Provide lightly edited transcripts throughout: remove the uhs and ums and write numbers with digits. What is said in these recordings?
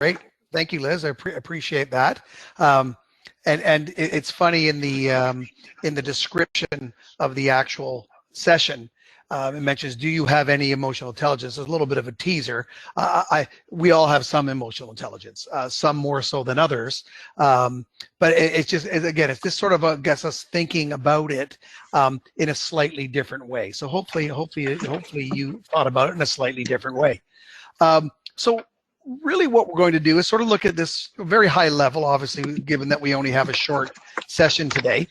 Great. Thank you, Liz. I appreciate that. And it's funny in the description of the actual session, it mentions, do you have any emotional intelligence? There's a little bit of a teaser. We all have some emotional intelligence, some more so than others. But it's just, again, it's this sort of gets us thinking about it in a slightly different way. So hopefully you thought about it in a slightly different way. So really what we're going to do is sort of look at this very high level, obviously, given that we only have a short session today.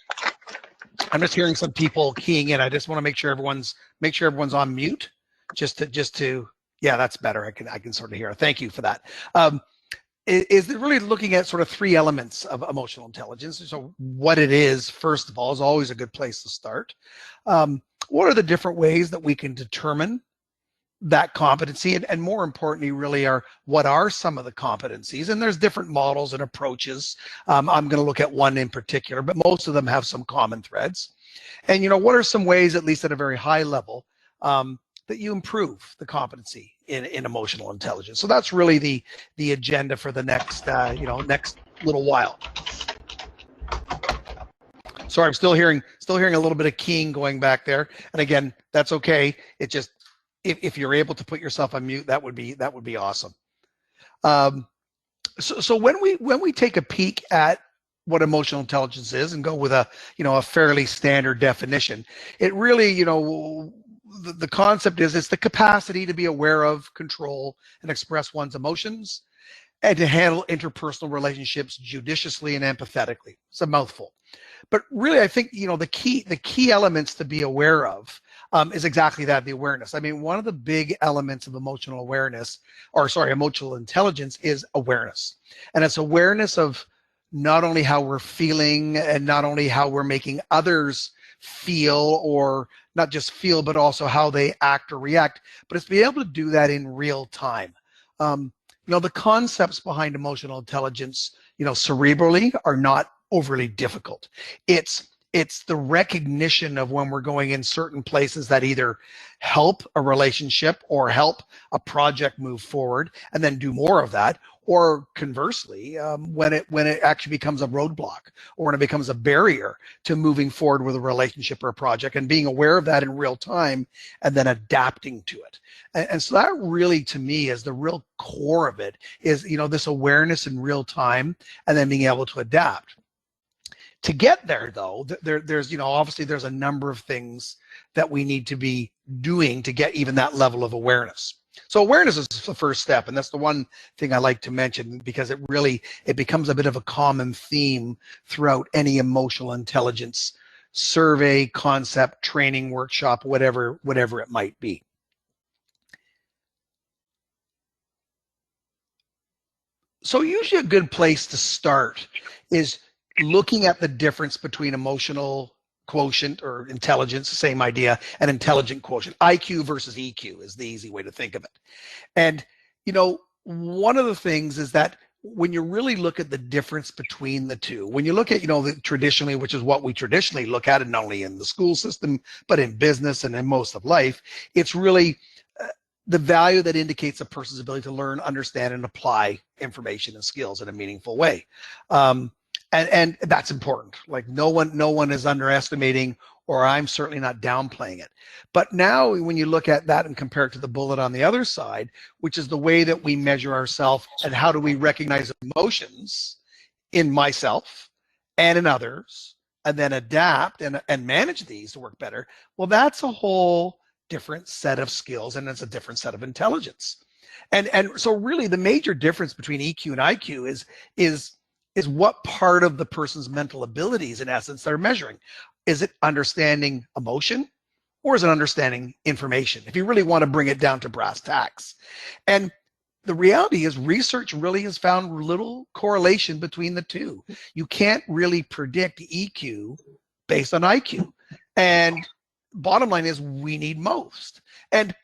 I'm just hearing some people keying in. I just want to make sure everyone's on mute, just to yeah, that's better. I can sort of hear. Thank you for that. Is really looking at sort of three elements of emotional intelligence. So what it is, first of all, is always a good place to start. What are the different ways that we can determine that competency, and more importantly, really, what are some of the competencies? And there's different models and approaches. I'm going to look at one in particular, but most of them have some common threads. And what are some ways, at least at a very high level, that you improve the competency in emotional intelligence? So that's really the agenda for the next next little while. Sorry, I'm still hearing a little bit of keying going back there. And again, that's okay. It just, if you're able to put yourself on mute, that would be awesome. So when we take a peek at what emotional intelligence is and go with a fairly standard definition, it really, the concept is it's the capacity to be aware of, control, and express one's emotions, and to handle interpersonal relationships judiciously and empathetically. It's a mouthful, but really, I think the key elements to be aware of is exactly that, the awareness. I mean, one of the big elements of emotional intelligence is awareness, and it's awareness of not only how we're feeling and not only how we're making others feel, or not just feel, but also how they act or react. But it's being able to do that in real time. The concepts behind emotional intelligence, cerebrally, are not overly difficult. It's the recognition of when we're going in certain places that either help a relationship or help a project move forward, and then do more of that, or conversely, when it actually becomes a roadblock, or when it becomes a barrier to moving forward with a relationship or a project, and being aware of that in real time and then adapting to it. And so that really, to me, is the real core of it, is this awareness in real time and then being able to adapt. To get there, though, there's obviously there's a number of things that we need to be doing to get even that level of awareness. So awareness is the first step, and that's the one thing I like to mention, because it becomes a bit of a common theme throughout any emotional intelligence survey, concept, training, workshop, whatever it might be. So usually a good place to start is looking at the difference between emotional quotient or intelligence, same idea, and intelligent quotient. IQ versus EQ is the easy way to think of it. And, one of the things is that when you really look at the difference between the two, when you look at, traditionally, which is what we traditionally look at, and not only in the school system, but in business and in most of life, it's really the value that indicates a person's ability to learn, understand, and apply information and skills in a meaningful way. And that's important. Like no one is underestimating, or I'm certainly not downplaying it. But now when you look at that and compare it to the bullet on the other side, which is the way that we measure ourselves and how do we recognize emotions in myself and in others, and then adapt and manage these to work better, well, that's a whole different set of skills, and it's a different set of intelligence. And so really the major difference between EQ and IQ is what part of the person's mental abilities, in essence, they're measuring. Is it understanding emotion, or is it understanding information, if you really want to bring it down to brass tacks? And the reality is research really has found little correlation between the two. You can't really predict EQ based on IQ. And bottom line is we need most. And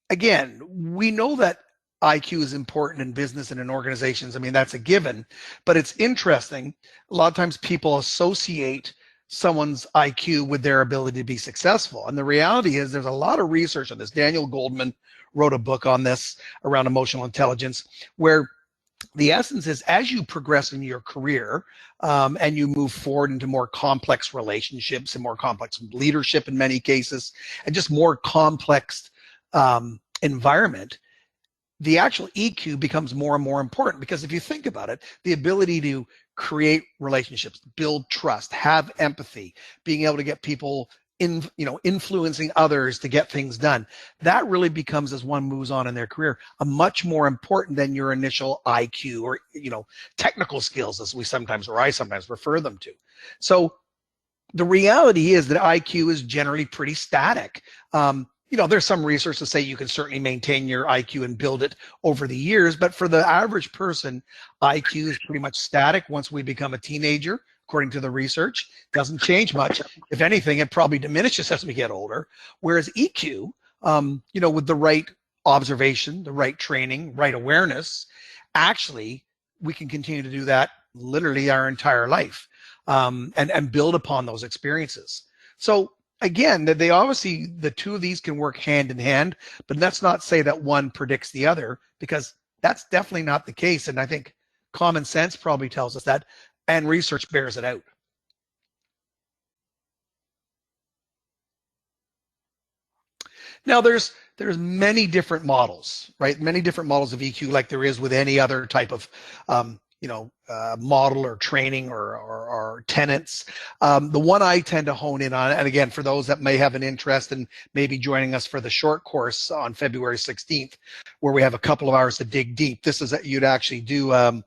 again, we know that IQ is important in business and in organizations. I mean, that's a given, but it's interesting. A lot of times people associate someone's IQ with their ability to be successful. And the reality is there's a lot of research on this. Daniel Goldman wrote a book on this around emotional intelligence, where the essence is, as you progress in your career and you move forward into more complex relationships and more complex leadership in many cases, and just more complex environment, the actual EQ becomes more and more important. Because if you think about it, the ability to create relationships, build trust, have empathy, being able to get people influencing others to get things done, that really becomes, as one moves on in their career, a much more important than your initial IQ or technical skills, as we sometimes, or I sometimes refer them to. So the reality is that IQ is generally pretty static. There's some research to say you can certainly maintain your IQ and build it over the years, but for the average person, IQ is pretty much static once we become a teenager, according to the research. Doesn't change much. If anything, it probably diminishes as we get older. Whereas EQ, with the right observation, the right training, right awareness, actually, we can continue to do that literally our entire life, and build upon those experiences. So again, they obviously, the two of these can work hand in hand, but let's not say that one predicts the other, because that's definitely not the case. And I think common sense probably tells us that, and research bears it out. Now, there's many different models, right? Many different models of EQ, like there is with any other type of model or training or tenets. The one I tend to hone in on, and again, for those that may have an interest in maybe joining us for the short course on February 16th, where we have a couple of hours to dig deep. This is that you'd actually do a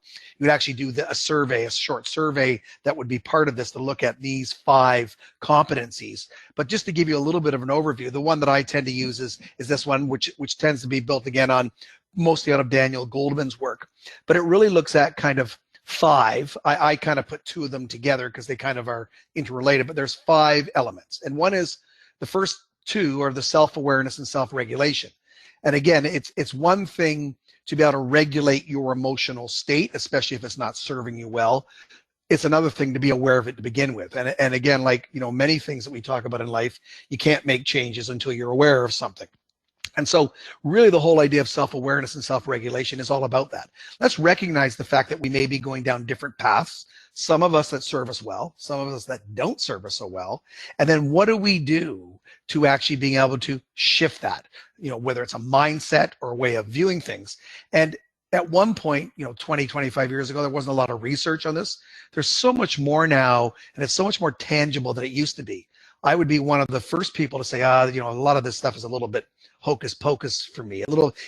survey, a short survey that would be part of this, to look at these 5 competencies. But just to give you a little bit of an overview, the one that I tend to use is this one, which tends to be built again on mostly out of Daniel Goldman's work, but it really looks at kind of 5. I kind of put 2 of them together because they kind of are interrelated, but there's 5 elements. And one is, the first 2 are the self-awareness and self-regulation. And again, it's one thing to be able to regulate your emotional state, especially if it's not serving you well. It's another thing to be aware of it to begin with. And again, like, many things that we talk about in life, you can't make changes until you're aware of something. And so really the whole idea of self-awareness and self-regulation is all about that. Let's recognize the fact that we may be going down different paths, some of us that serve us well, some of us that don't serve us so well. And then what do we do to actually being able to shift that, whether it's a mindset or a way of viewing things. And at one point, 20, 25 years ago, there wasn't a lot of research on this. There's so much more now, and it's so much more tangible than it used to be. I would be one of the first people to say, a lot of this stuff is a little bit hocus pocus for me.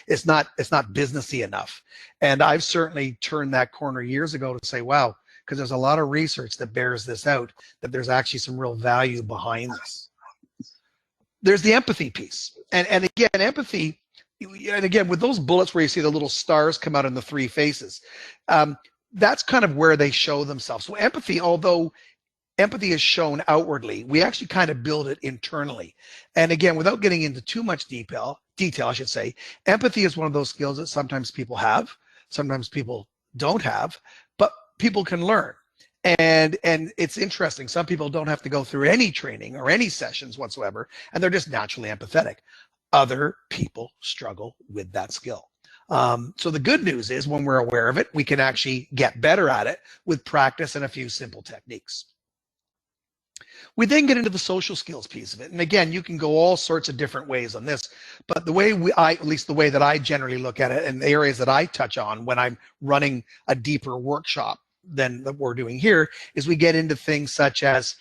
It's not businessy enough. And I've certainly turned that corner years ago to say, wow, because there's a lot of research that bears this out, that there's actually some real value behind this. There's the empathy piece. And again, empathy, and again, with those bullets where you see the little stars come out in the 3 faces, that's kind of where they show themselves. So empathy, although empathy is shown outwardly, we actually kind of build it internally. And again, without getting into too much detail, I should say, empathy is one of those skills that sometimes people have, sometimes people don't have, but people can learn. And it's interesting. Some people don't have to go through any training or any sessions whatsoever, and they're just naturally empathetic. Other people struggle with that skill. So the good news is, when we're aware of it, we can actually get better at it with practice and a few simple techniques. We then get into the social skills piece of it. And again, you can go all sorts of different ways on this, but the way at least the way that I generally look at it, and the areas that I touch on when I'm running a deeper workshop than that we're doing here, is we get into things such as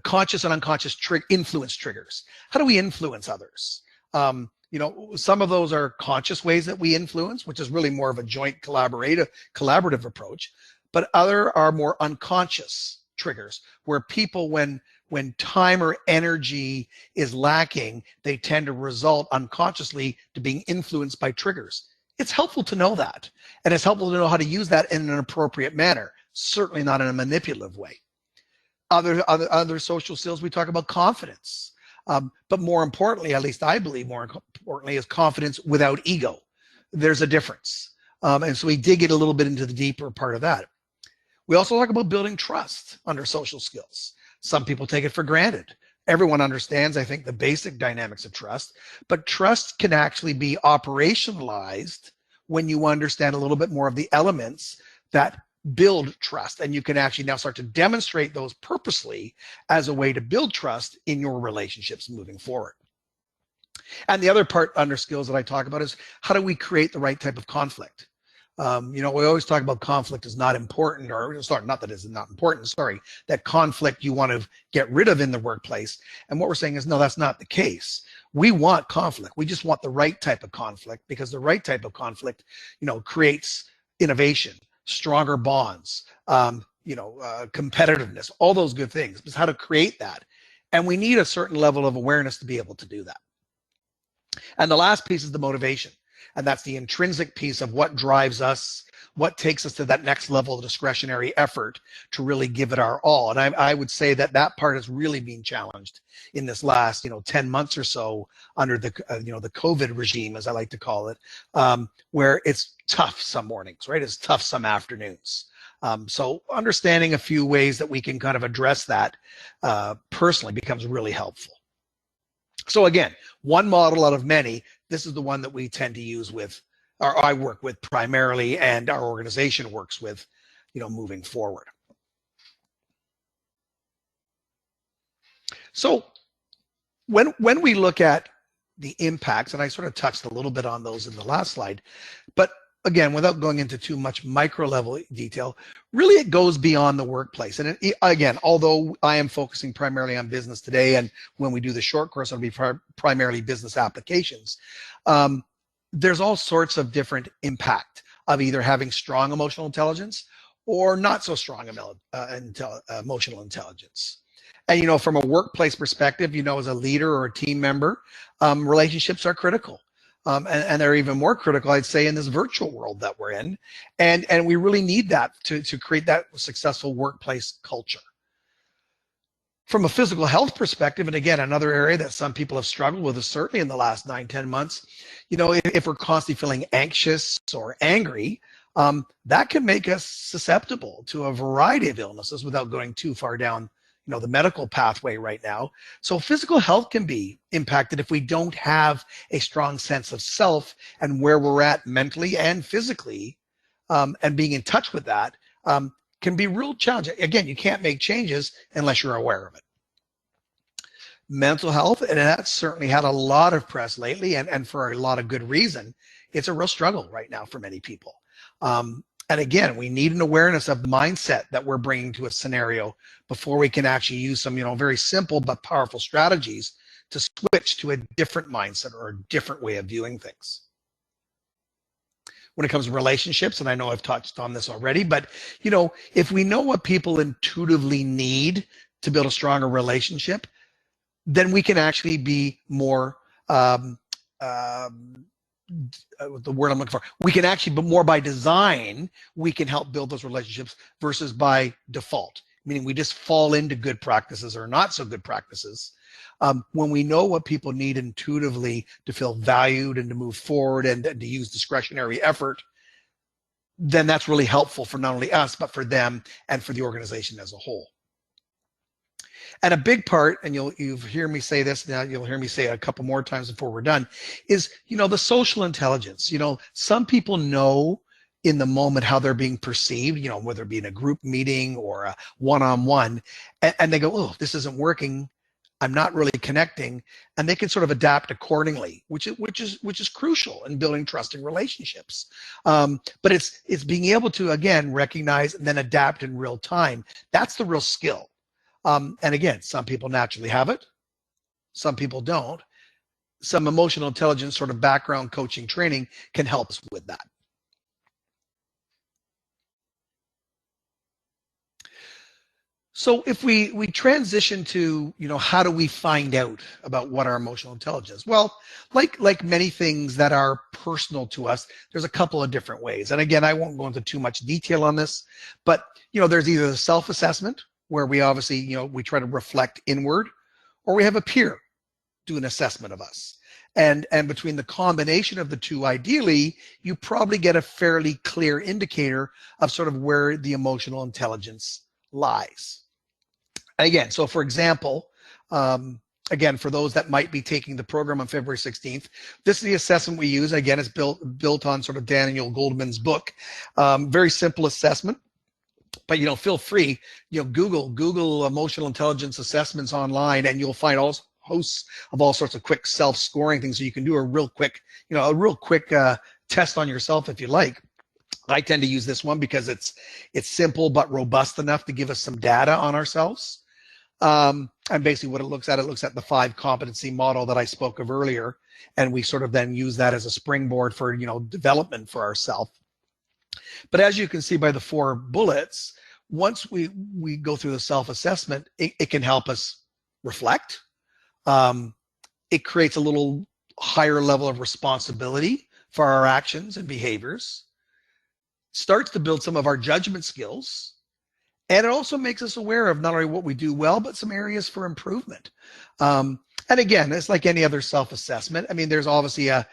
conscious and unconscious influence triggers. How do we influence others? Some of those are conscious ways that we influence, which is really more of a joint collaborative approach, but other are more unconscious triggers, where people, when time or energy is lacking, they tend to result unconsciously to being influenced by triggers. It's helpful to know that, and it's helpful to know how to use that in an appropriate manner, certainly not in a manipulative way. Other social skills, we talk about confidence, but more importantly, at least I believe more importantly, is confidence without ego. There's a difference, and so we dig it a little bit into the deeper part of that. We also talk about building trust under social skills. Some people take it for granted. Everyone understands, I think, the basic dynamics of trust, but trust can actually be operationalized when you understand a little bit more of the elements that build trust, and you can actually now start to demonstrate those purposely as a way to build trust in your relationships moving forward. And the other part under skills that I talk about is how do we create the right type of conflict? We always talk about conflict is not important, or sorry, not that it's not important, sorry, that conflict you want to get rid of in the workplace. And what we're saying is, no, that's not the case. We want conflict. We just want the right type of conflict, because the right type of conflict, creates innovation, stronger bonds, competitiveness, all those good things. It's how to create that. And we need a certain level of awareness to be able to do that. And the last piece is the motivation. And that's the intrinsic piece of what drives us, what takes us to that next level of discretionary effort to really give it our all. And I would say that that part has really been challenged in this last, 10 months or so under the, the COVID regime, as I like to call it, where it's tough some mornings, right? It's tough some afternoons. So understanding a few ways that we can kind of address that personally becomes really helpful. So again, one model out of many. This is the one that we tend to use with, or I work with primarily, and our organization works with, moving forward. So when we look at the impacts, and I sort of touched a little bit on those in the last slide, but again, without going into too much micro level detail, really it goes beyond the workplace. And again, although I am focusing primarily on business today, and when we do the short course, it'll be primarily business applications. There's all sorts of different impact of either having strong emotional intelligence or not so strong emotional intelligence. And, from a workplace perspective, as a leader or a team member, relationships are critical. And they're even more critical, I'd say, in this virtual world that we're in. And we really need that to create that successful workplace culture. From a physical health perspective, and again, another area that some people have struggled with is certainly in the last 9-10 months, if we're constantly feeling anxious or angry, that can make us susceptible to a variety of illnesses without going too far down the medical pathway right now. So physical health can be impacted if we don't have a strong sense of self and where we're at mentally and physically, and being in touch with that can be real challenging. Again, you can't make changes unless you're aware of it. Mental health, and that's certainly had a lot of press lately, and for a lot of good reason. It's a real struggle right now for many people. And again, we need an awareness of the mindset that we're bringing to a scenario before we can actually use some, very simple but powerful strategies to switch to a different mindset or a different way of viewing things. When it comes to relationships, and I know I've touched on this already, but, if we know what people intuitively need to build a stronger relationship, then we can actually be more, the word I'm looking for, we can actually, but more by design, we can help build those relationships versus by default, meaning we just fall into good practices or not so good practices. When we know what people need intuitively to feel valued and to move forward and to use discretionary effort, then that's really helpful for not only us, but for them and for the organization as a whole. And a big part, and you'll hear me say this now, you'll hear me say it a couple more times before we're done, is, the social intelligence. Some people know in the moment how they're being perceived, whether it be in a group meeting or a one-on-one, and they go, oh, this isn't working. I'm not really connecting, and they can sort of adapt accordingly, which is crucial in building trusting relationships. But it's being able to, again, recognize and then adapt in real time. That's the real skill. And again, some people naturally have it, some people don't. Some emotional intelligence sort of background coaching training can help us with that. So if we transition to, how do we find out about what our emotional intelligence is? Well, like many things that are personal to us, there's a couple of different ways. And again, I won't go into too much detail on this, but, there's either the self-assessment, where we obviously, we try to reflect inward, or we have a peer do an assessment of us. And between the combination of the two, ideally, you probably get a fairly clear indicator of sort of where the emotional intelligence lies. Again, so for example, again, for those that might be taking the program on February 16th, this is the assessment we use. Again, it's built on sort of Daniel Goldman's book. Very simple assessment. But feel free, Google emotional intelligence assessments online, and you'll find all hosts of all sorts of quick self-scoring things. So you can do a real quick test on yourself if you like. I tend to use this one because it's simple but robust enough to give us some data on ourselves. And basically what it looks at the 5 competency model that I spoke of earlier, and we sort of then use that as a springboard for development for ourselves. But as you can see by the 4 bullets, once we go through the self-assessment, it can help us reflect. It creates a little higher level of responsibility for our actions and behaviors, starts to build some of our judgment skills, and it also makes us aware of not only what we do well, but some areas for improvement. And again, it's like any other self-assessment. I mean, there's obviously a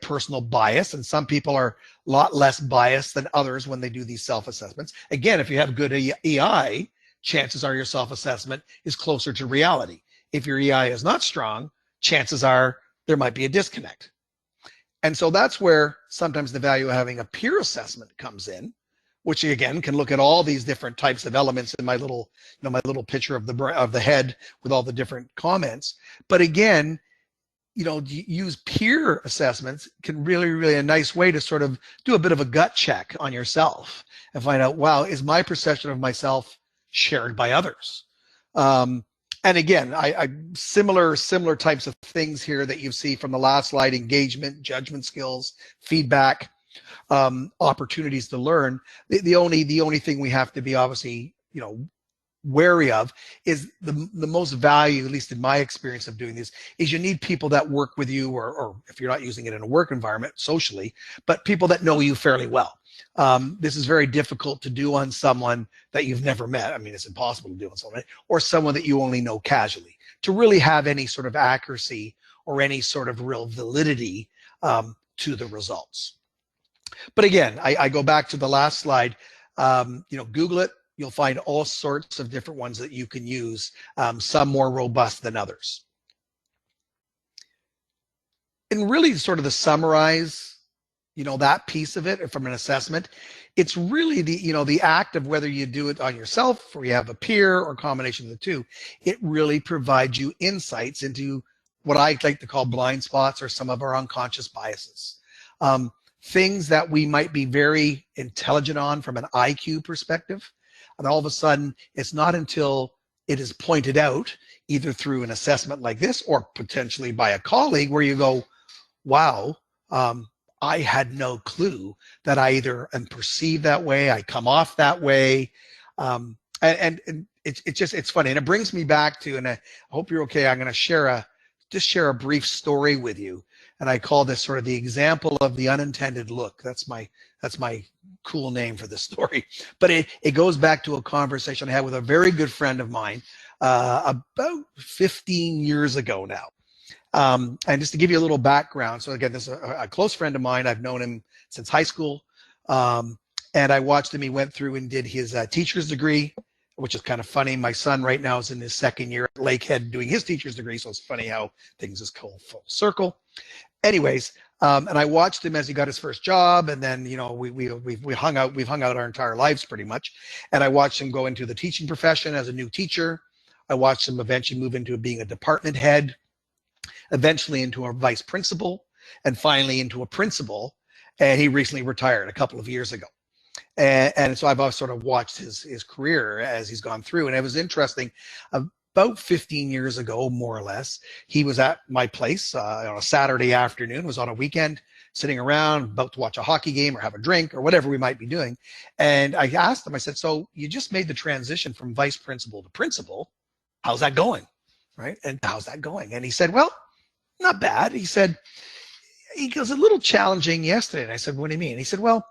personal bias, and some people are a lot less biased than others when they do these self-assessments. Again, if you have good EI, chances are your self-assessment is closer to reality. If your EI is not strong, chances are there might be a disconnect. And so that's where sometimes the value of having a peer assessment comes in, which again can look at all these different types of elements in my little picture of the head with all the different comments. But again, use peer assessments can really a nice way to sort of do a bit of a gut check on yourself and find out, wow, is my perception of myself shared by others? And again, I similar types of things here that you see from the last slide: engagement, judgment skills, feedback, opportunities to learn. The only thing we have to be obviously wary of is the most value, at least in my experience of doing this, is you need people that work with you, or if you're not using it in a work environment socially, but people that know you fairly well. This is very difficult to do on someone that you've never met. I mean, it's impossible to do on someone, or someone that you only know casually, to really have any sort of accuracy or any sort of real validity to the results. But again, I go back to the last slide. Google it. You'll find all sorts of different ones that you can use, some more robust than others. And really sort of to summarize, that piece of it from an assessment, it's really the act of whether you do it on yourself or you have a peer or a combination of the two. It really provides you insights into what I like to call blind spots or some of our unconscious biases. Things that we might be very intelligent on from an IQ perspective, and all of a sudden it's not until it is pointed out either through an assessment like this or potentially by a colleague where you go, wow, I had no clue that I either am perceived that way, I come off that way. And it's funny. And it brings me back to, and I hope you're okay, I'm going to share a brief story with you. And I call this sort of the example of the unintended look. That's my cool name for this story. But it goes back to a conversation I had with a very good friend of mine about 15 years ago now. And just to give you a little background, so again, this is a close friend of mine. I've known him since high school. And I watched him. He went through and did his teacher's degree, which is kind of funny. My son right now is in his 2nd year at Lakehead doing his teacher's degree. So it's funny how things just go full circle. Anyways, and I watched him as he got his first job, and then we hung out. We've hung out our entire lives pretty much. And I watched him go into the teaching profession as a new teacher. I watched him eventually move into being a department head, eventually into a vice principal, and finally into a principal. And he recently retired a couple of years ago. And so I've sort of watched his career as he's gone through. And it was interesting. About 15 years ago, more or less, he was at my place on a Saturday afternoon, was on a weekend, sitting around, about to watch a hockey game or have a drink or whatever we might be doing. And I asked him, I said, so you just made the transition from vice principal to principal. How's that going? Right? And how's that going? And he said, well, not bad. He goes, a little challenging yesterday. And I said, what do you mean? He said, well,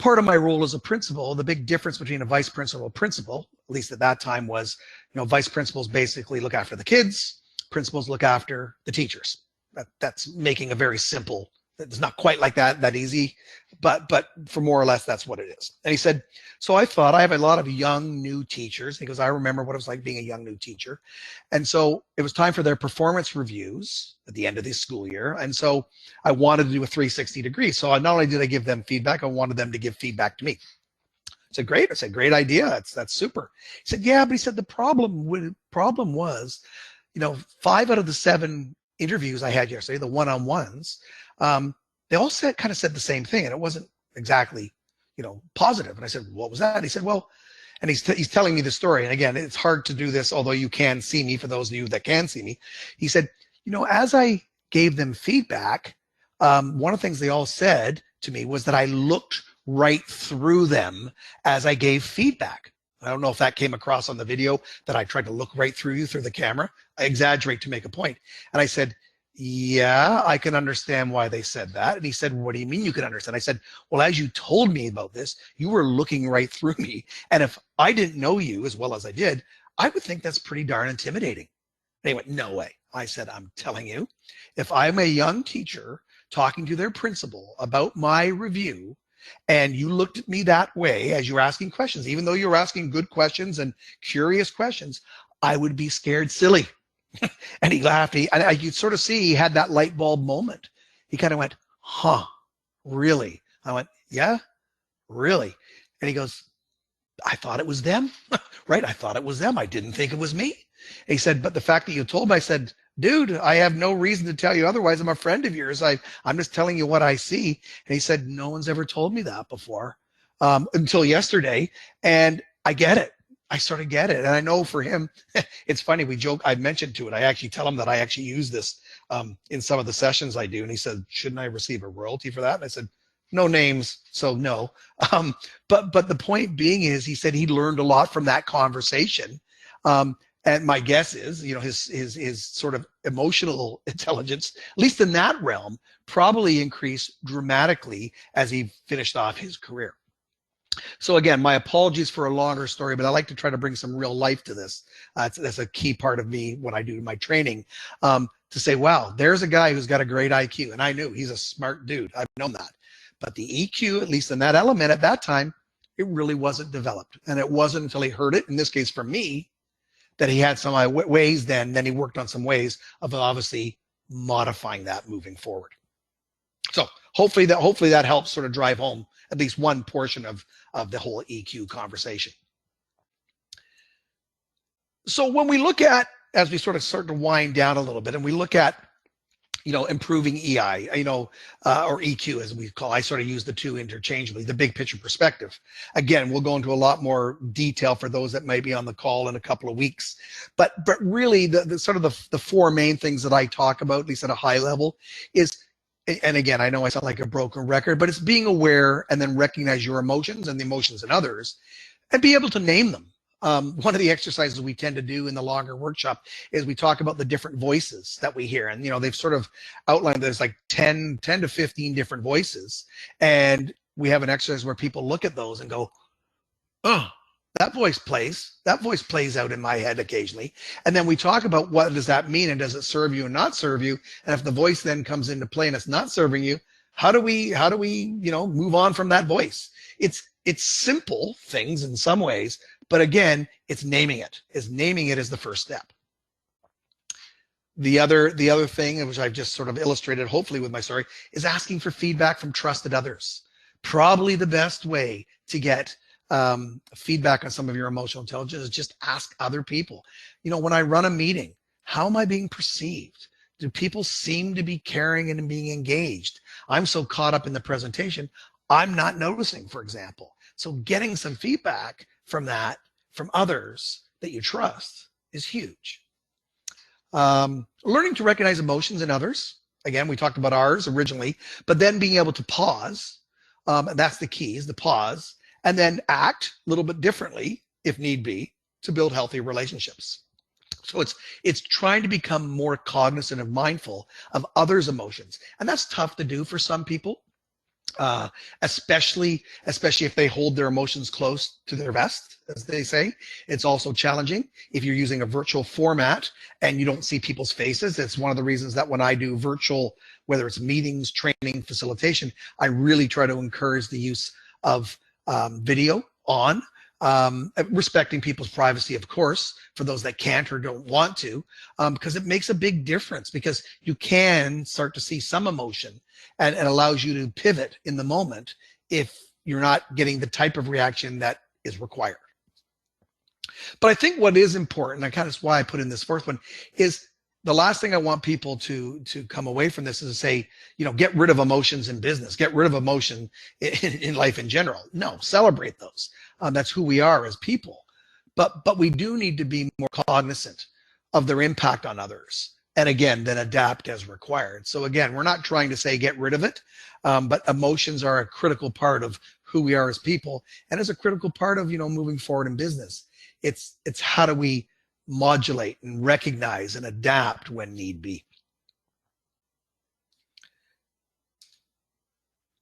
part of my role as a principal, the big difference between a vice principal and a principal, at least at that time, was, vice principals basically look after the kids, principals look after the teachers. That's making a very simple It's not quite like that easy, but for more or less, that's what it is. And he said, so I thought, I have a lot of young new teachers. He goes, I remember what it was like being a young new teacher. And so it was time for their performance reviews at the end of the school year. And so I wanted to do a 360 degrees. So not only did I give them feedback, I wanted them to give feedback to me. I said, great. I said, great idea. That's super. He said, yeah, but he said the problem was, 5 out of the 7 interviews I had yesterday, the one-on-ones, they all kind of said the same thing, and it wasn't exactly, positive. And I said, what was that? And he said, well, and he's telling me the story. And again, it's hard to do this, although you can see me, for those of you that can see me. He said, as I gave them feedback, one of the things they all said to me was that I looked right through them as I gave feedback. I don't know if that came across on the video, that I tried to look right through you through the camera. I exaggerate to make a point. And I said, yeah, I can understand why they said that. And he said, what do you mean you can understand? I said, well, as you told me about this, you were looking right through me. And if I didn't know you as well as I did, I would think that's pretty darn intimidating. And he went, no way. I said, I'm telling you, if I'm a young teacher talking to their principal about my review, and you looked at me that way as you were asking questions, even though you were asking good questions and curious questions, I would be scared silly. And he laughed. You could sort of see he had that light bulb moment. He kind of went, huh, really? I went, yeah, really? And he goes, I thought it was them, right? I thought it was them. I didn't think it was me. And he said, but the fact that you told me, I said, dude, I have no reason to tell you otherwise. I'm a friend of yours. I'm just telling you what I see. And he said, no one's ever told me that before, until yesterday. And I get it. I sort of get it. And I know for him, it's funny, we joke, I mentioned to it. I actually tell him that I actually use this in some of the sessions I do. And he said, shouldn't I receive a royalty for that? And I said, no names, so no. But the point being is, he said he learned a lot from that conversation. And my guess is, his sort of emotional intelligence, at least in that realm, probably increased dramatically as he finished off his career. So again, my apologies for a longer story, but I like to try to bring some real life to this. That's a key part of me, what I do in my training, to say, wow, there's a guy who's got a great IQ. And I knew he's a smart dude. I've known that. But the EQ, at least in that element at that time, it really wasn't developed. And it wasn't until he heard it, in this case from me, that he had some ways then he worked on some ways of obviously modifying that moving forward. So hopefully that helps sort of drive home at least one portion of the whole EQ conversation. So when we look at, as we sort of start to wind down a little bit, and we look at, improving EI, or EQ as we call, I sort of use the two interchangeably, the big picture perspective. Again, we'll go into a lot more detail for those that may be on the call in a couple of weeks. But really the sort of the 4 main things that I talk about, at least at a high level, is, and again, I know I sound like a broken record, but it's being aware and then recognize your emotions and the emotions in others and be able to name them. One of the exercises we tend to do in the longer workshop is we talk about the different voices that we hear. And, they've sort of outlined there's like 10 to 15 different voices. And we have an exercise where people look at those and go, oh, that voice plays out in my head occasionally. And then we talk about what does that mean, and does it serve you and not serve you? And if the voice then comes into play and it's not serving you, how do we move on from that voice? It's simple things in some ways, but again, it's naming it. Naming it is the first step. The other thing, which I've just sort of illustrated, hopefully with my story, is asking for feedback from trusted others. Probably the best way to get feedback on some of your emotional intelligence is just ask other people. When I run a meeting, how am I being perceived? Do people seem to be caring and being engaged? I'm so caught up in the presentation, I'm not noticing, for example. So getting some feedback from others that you trust is huge. Learning to recognize emotions in others. Again, we talked about ours originally, but then being able to pause. And that's the key, is the pause, and then act a little bit differently if need be to build healthy relationships. So it's trying to become more cognizant and mindful of others' emotions. And that's tough to do for some people. Especially if they hold their emotions close to their vest, as they say. It's also challenging if you're using a virtual format and you don't see people's faces. It's one of the reasons that when I do virtual whether it's meetings, training, facilitation, I really try to encourage the use of video on, respecting people's privacy, of course, for those that can't or don't want to, because it makes a big difference, because you can start to see some emotion, and it allows you to pivot in the moment if you're not getting the type of reaction that is required. But I think what is important, and kind of why I put in this fourth one, is the last thing I want people to come away from this is to say, get rid of emotions in business, get rid of emotion in life in general. No, celebrate those. That's who we are as people. But we do need to be more cognizant of their impact on others, and again, then adapt as required. So again, we're not trying to say get rid of it, but emotions are a critical part of who we are as people, and is a critical part of moving forward in business. It's how do we modulate and recognize and adapt when need be.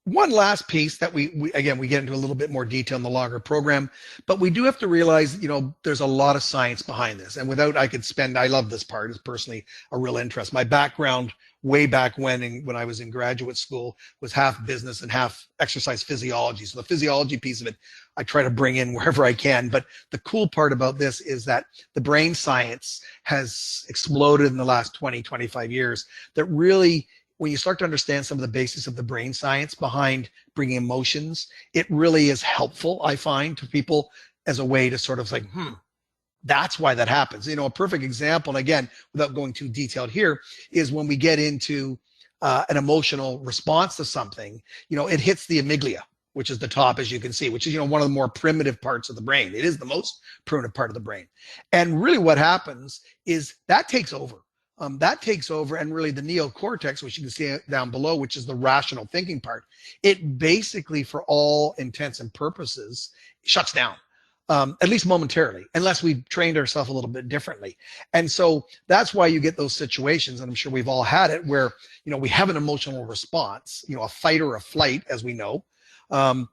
One last piece that we get into a little bit more detail in the longer program, but we do have to realize, there's a lot of science behind this. And I love this part. It's personally a real interest. My background way back when I was in graduate school was half business and half exercise physiology. So the physiology piece of it, I try to bring in wherever I can. But the cool part about this is that the brain science has exploded in the last 20, 25 years, that really, when you start to understand some of the basics of the brain science behind bringing emotions, it really is helpful, I find, to people as a way to sort of like, that's why that happens. A perfect example, and again, without going too detailed here, is when we get into an emotional response to something, it hits the amygdala, which is the top, as you can see, which is, one of the more primitive parts of the brain. It is the most primitive part of the brain. And really what happens is that takes over. And really the neocortex, which you can see down below, which is the rational thinking part, it basically, for all intents and purposes, shuts down, at least momentarily, unless we've trained ourselves a little bit differently. And so that's why you get those situations, and I'm sure we've all had it, where, we have an emotional response, a fight or a flight, as we know. And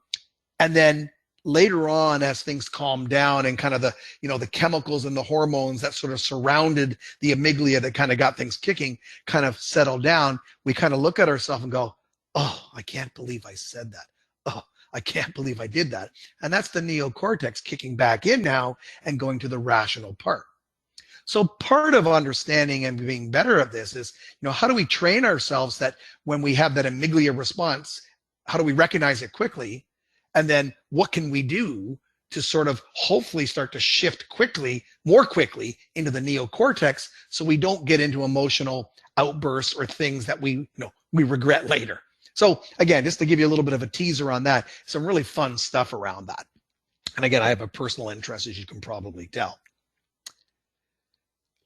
then later on, as things calm down and kind of the chemicals and the hormones that sort of surrounded the amygdala that kind of got things kicking kind of settle down, we kind of look at ourselves and go, oh, I can't believe I said that. Oh, I can't believe I did that. And that's the neocortex kicking back in now and going to the rational part. So part of understanding and being better at this is, how do we train ourselves that when we have that amygdala response, how do we recognize it quickly? And then what can we do to sort of hopefully start to shift more quickly into the neocortex, so we don't get into emotional outbursts or things that we regret later. So again, just to give you a little bit of a teaser on that, some really fun stuff around that. And again, I have a personal interest, as you can probably tell.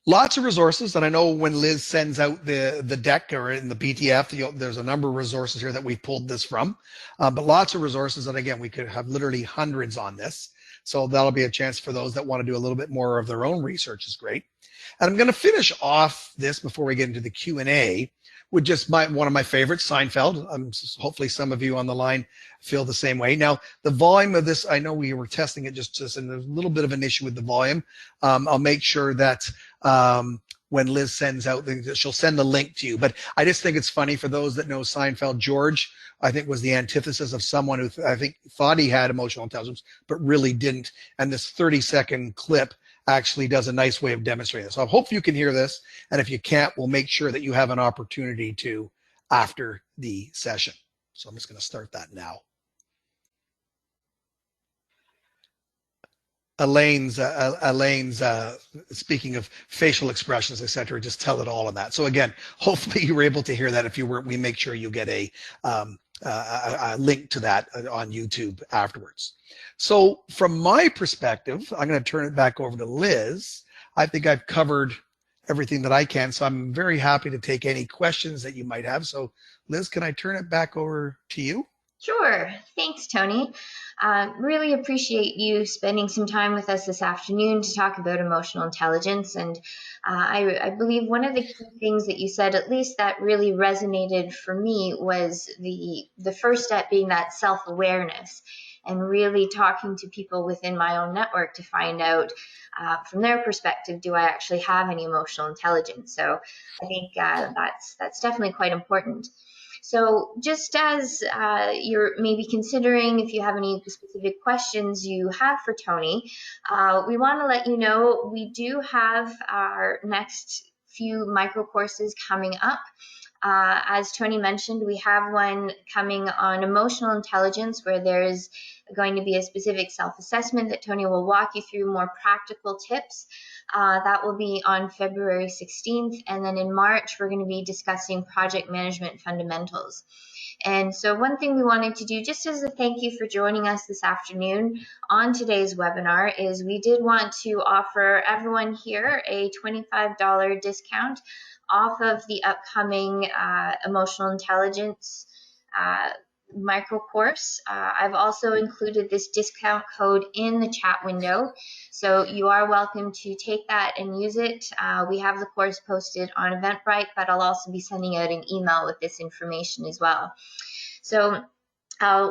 Lots of resources, and I know when Liz sends out the deck or in the PDF, there's a number of resources here that we pulled this from, but lots of resources, and again, we could have literally hundreds on this. So that'll be a chance for those that want to do a little bit more of their own research, is great. And I'm going to finish off this before we get into the Q&A with just one of my favorites, Seinfeld. Hopefully some of you on the line feel the same way. Now, the volume of this, I know we were testing it just and there's a little bit of an issue with the volume. I'll make sure that when Liz sends out, she'll send the link to you. But I just think it's funny for those that know Seinfeld. George, I think, was the antithesis of someone who I think thought he had emotional intelligence, but really didn't. And this 30-second clip actually does a nice way of demonstrating this. So I hope you can hear this. And if you can't, we'll make sure that you have an opportunity to after the session. So I'm just going to start that now. Elaine's speaking of facial expressions, etc., just tell it all on that. So again, hopefully you were able to hear that. If you weren't, we make sure you get a link to that on YouTube afterwards. So from my perspective, I'm going to turn it back over to Liz. I think I've covered everything that I can, so I'm very happy to take any questions that you might have. So Liz, can I turn it back over to you? Sure. Thanks, Tony. Really appreciate you spending some time with us this afternoon to talk about emotional intelligence. And I believe one of the key things that you said, at least that really resonated for me, was the first step being that self-awareness. and really talking to people within my own network to find out from their perspective, do I actually have any emotional intelligence? So I think that's definitely quite important. So just as you're maybe considering if you have any specific questions you have for Tony, we want to let you know we do have our next few micro courses coming up. As Tony mentioned, we have one coming on emotional intelligence where there's going to be a specific self-assessment that Tony will walk you through more practical tips. That will be on February 16th. And then in March, we're going to be discussing project management fundamentals. And so one thing we wanted to do, just as a thank you for joining us this afternoon on today's webinar, is we did want to offer everyone here a $25 discount off of the upcoming emotional intelligence micro course. I've also included this discount code in the chat window, so you are welcome to take that and use it. We have the course posted on Eventbrite, but I'll also be sending out an email with this information as well. So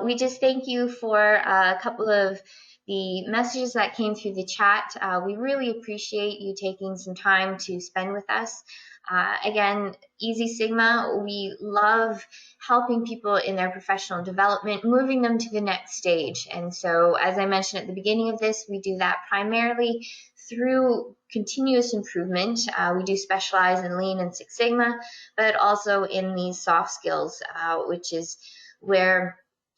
we just thank you for a couple of the messages that came through the chat. We really appreciate you taking some time to spend with us. Again, EZSigma, we love helping people in their professional development, moving them to the next stage. And so, as I mentioned at the beginning of this, we do that primarily through continuous improvement. We do specialize in Lean and Six Sigma, but also in these soft skills, which is where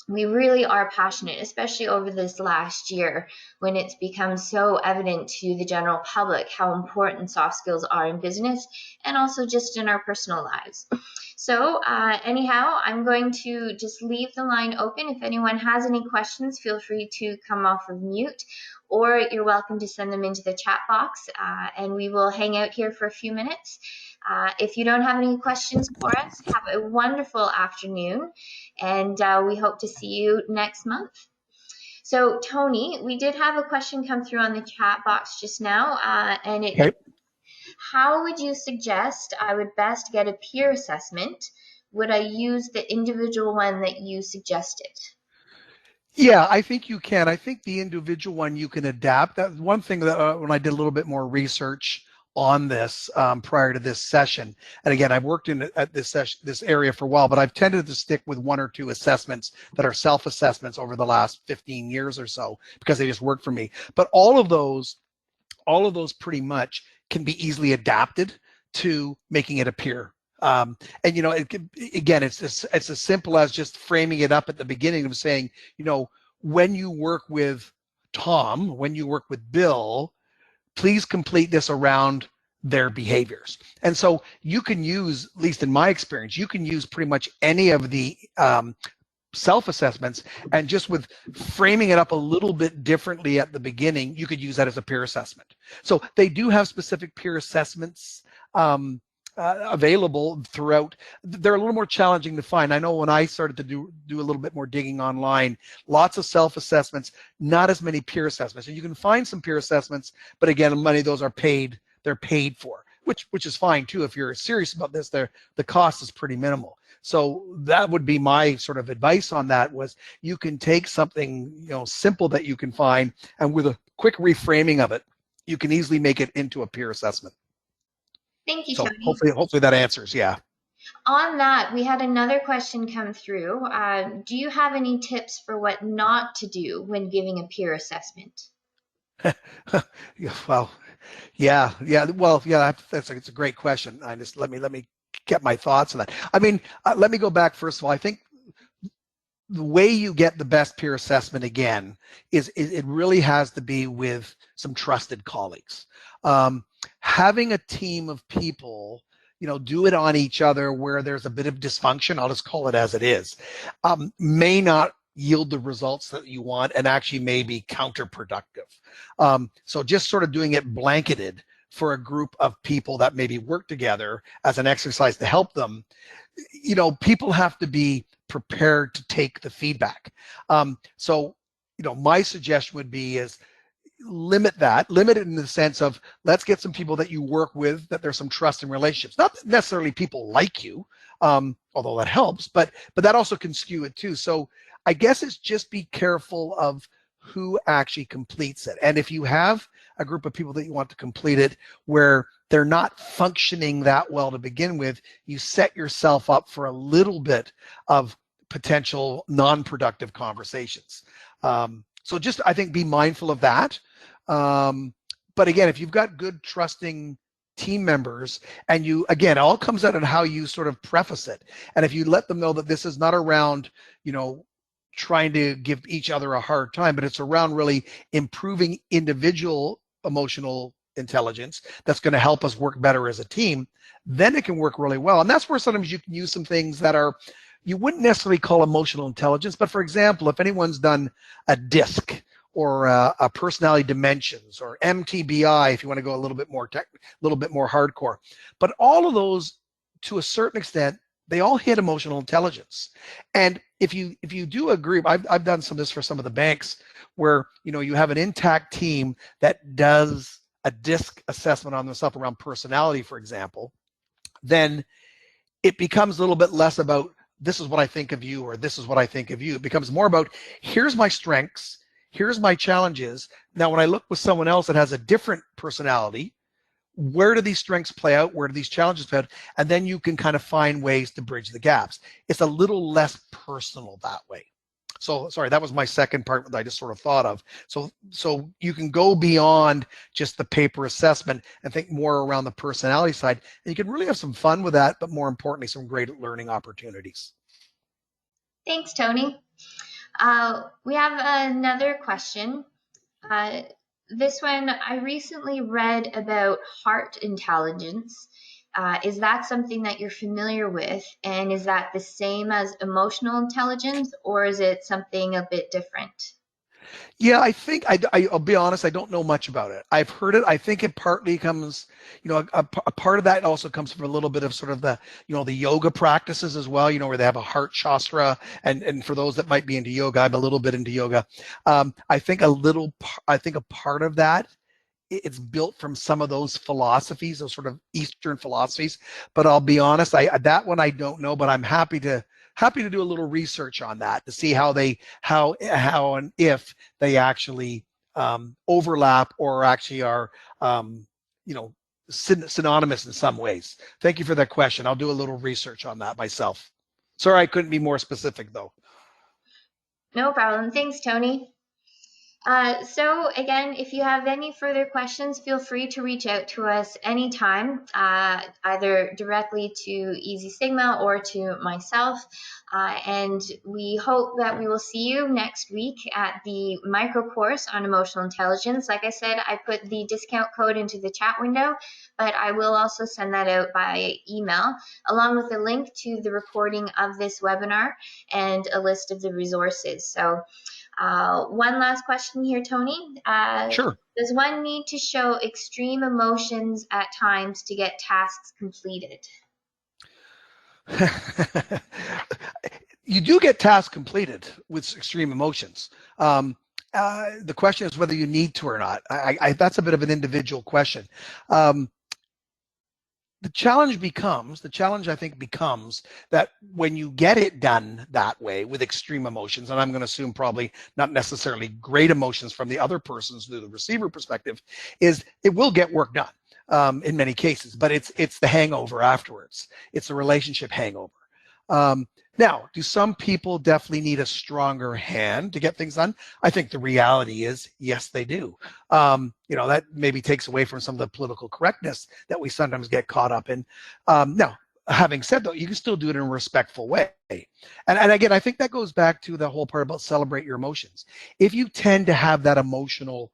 we really are passionate, especially over this last year when it's become so evident to the general public how important soft skills are in business and also just in our personal lives. So anyhow, I'm going to just leave the line open. If anyone has any questions, feel free to come off of mute, or you're welcome to send them into the chat box, and we will hang out here for a few minutes. If you don't have any questions for us, have a wonderful afternoon, and we hope to see you next month. So, Tony, we did have a question come through on the chat box just now, and it Okay. how would you suggest I would best get a peer assessment? Would I use the individual one that you suggested? Yeah, I think you can. I think the individual one you can adapt. That one thing that when I did a little bit more research on this prior to this session, and again, I've worked in at this session, this area for a while, but I've tended to stick with one or two assessments that are self-assessments over the last 15 years or so because they just work for me. But all of those pretty much can be easily adapted to making it a peer. And you know, again, it's as simple as just framing it up at the beginning of saying, you know, when you work with Tom, when you work with Bill, please complete this around their behaviors. And so you can use, at least in my experience, you can use pretty much any of the self-assessments, and just with framing it up a little bit differently at the beginning, you could use that as a peer assessment. So they do have specific peer assessments available throughout. They're a little more challenging to find. I know when I started to do a little bit more digging online, lots of self-assessments, not as many peer assessments. And you can find some peer assessments, but again, money, those are paid, they're paid for, which is fine too. If you're serious about this, the cost is pretty minimal. So that would be my sort of advice on that, was you can take something, you know, simple that you can find, and with a quick reframing of it, you can easily make it into a peer assessment. Thank you, So Tony. hopefully that answers, yeah. On that, we had another question come through. Do you have any tips for what not to do when giving a peer assessment? Well, yeah. Well, yeah, it's a great question. I just let me get my thoughts on that. I mean, let me go back first of all. I think the way you get the best peer assessment again is it really has to be with some trusted colleagues. Having a team of people, you know, do it on each other where there's a bit of dysfunction, I'll just call it as it is, may not yield the results that you want, and actually may be counterproductive. So just sort of doing it blanketed for a group of people that maybe work together as an exercise to help them, you know, people have to be prepared to take the feedback. So, you know, my suggestion would be is limit it in the sense of, let's get some people that you work with, that there's some trust in relationships, not necessarily people like you, although that helps, but that also can skew it too. So I guess it's just be careful of who actually completes it. And if you have a group of people that you want to complete it where they're not functioning that well to begin with, you set yourself up for a little bit of potential non-productive conversations. So just, I think, be mindful of that. But again, if you've got good, trusting team members, and you, again, it all comes out on how you sort of preface it. And if you let them know that this is not around, trying to give each other a hard time, but it's around really improving individual emotional intelligence that's going to help us work better as a team, then it can work really well. And that's where sometimes you can use some things that are, you wouldn't necessarily call emotional intelligence, but for example, if anyone's done a DISC or a personality dimensions or MTBI, if you want to go a little bit more hardcore, but all of those, to a certain extent, they all hit emotional intelligence. And if you do agree, I've done some of this for some of the banks where you have an intact team that does a DISC assessment on themselves around personality, for example, then it becomes a little bit less about this is what I think of you or this is what I think of you. It becomes more about here's my strengths, here's my challenges. Now, when I look with someone else that has a different personality, where do these strengths play out? Where do these challenges play out? And then you can kind of find ways to bridge the gaps. It's a little less personal that way. So, sorry, that was my second part that I just sort of thought of. So you can go beyond just the paper assessment and think more around the personality side. And you can really have some fun with that, but more importantly, some great learning opportunities. Thanks, Tony. We have another question. This one, I recently read about heart intelligence. Is that something that you're familiar with? And is that the same as emotional intelligence, or is it something a bit different? Yeah, I think I'll be honest, I don't know much about it. I've heard it. I think it partly comes, a part of that also comes from a little bit of sort of the, the yoga practices as well, where they have a heart shastra. And for those that might be into yoga, I'm a little bit into yoga. I think a part of that, it's built from some of those philosophies, those sort of Eastern philosophies. But I'll be honest, that one I don't know, but I'm happy to do a little research on that to see how and if they actually overlap or actually are synonymous in some ways. Thank you for that question. I'll do a little research on that myself. Sorry, I couldn't be more specific though. No problem. Thanks, Tony. So again, if you have any further questions, feel free to reach out to us anytime, either directly to EZSigma or to myself. And we hope that we will see you next week at the micro course on emotional intelligence. Like I said, I put the discount code into the chat window, but I will also send that out by email, along with a link to the recording of this webinar and a list of the resources. So one last question here, Tony. Sure. Does one need to show extreme emotions at times to get tasks completed? You do get tasks completed with extreme emotions. The question is whether you need to or not. That's a bit of an individual question. The challenge I think becomes that when you get it done that way with extreme emotions, and I'm going to assume probably not necessarily great emotions from the other person's through the receiver perspective, is it will get work done in many cases, but it's the hangover afterwards. It's a relationship hangover. Now, do some people definitely need a stronger hand to get things done? I think the reality is, yes, they do. That maybe takes away from some of the political correctness that we sometimes get caught up in. Now, having said that, you can still do it in a respectful way. And again, I think that goes back to the whole part about celebrate your emotions. If you tend to have that emotional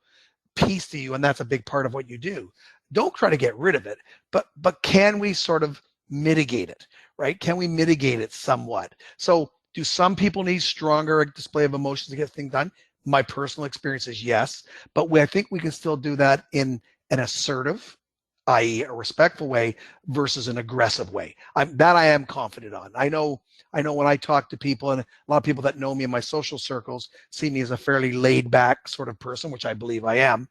piece to you, and that's a big part of what you do, don't try to get rid of it, but can we sort of mitigate it, right? Can we mitigate it somewhat? So do some people need stronger display of emotions to get things done? My personal experience is yes, but I think we can still do that in an assertive, i.e. a respectful way versus an aggressive way. I am confident on. I know when I talk to people, and a lot of people that know me in my social circles see me as a fairly laid back sort of person, which I believe I am.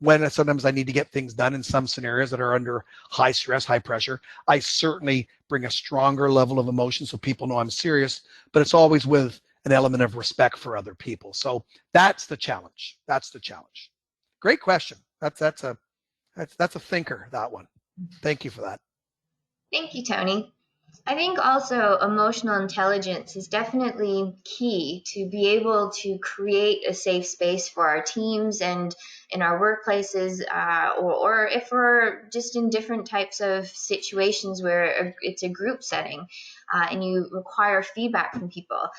When sometimes I need to get things done in some scenarios that are under high stress, high pressure, I certainly bring a stronger level of emotion so people know I'm serious, but it's always with an element of respect for other people. So that's the challenge. That's the challenge. Great question. That's a thinker, that one. Thank you for that. Thank you, Tony. I think also emotional intelligence is definitely key to be able to create a safe space for our teams and in our workplaces, or if we're just in different types of situations where it's a group setting and you require feedback from people,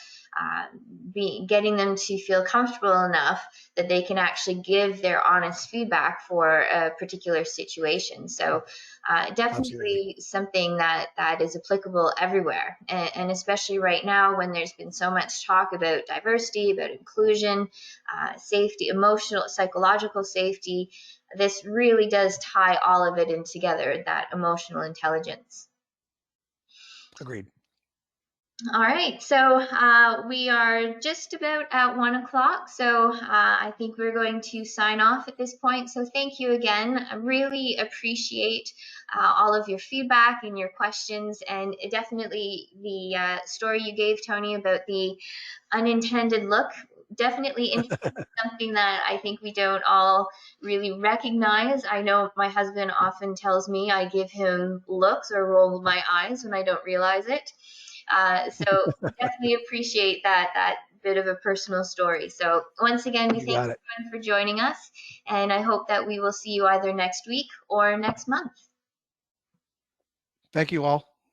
getting them to feel comfortable enough that they can actually give their honest feedback for a particular situation. So Absolutely. definitely something that is applicable everywhere, and especially right now when there's been so much talk about diversity, about inclusion, safety, emotional, psychological safety. This really does tie all of it in together, that emotional intelligence. Agreed. All right, so we are just about at 1 o'clock, so I think we're going to sign off at this point. So thank you again. I really appreciate all of your feedback and your questions, and definitely the story you gave, Tony, about the unintended look. Definitely interesting, something that I think we don't all really recognize. I know my husband often tells me I give him looks or roll my eyes when I don't realize it. So definitely appreciate that bit of a personal story. So once again, we You thank got it. everyone for joining us, and I hope that we will see you either next week or next month. Thank you all.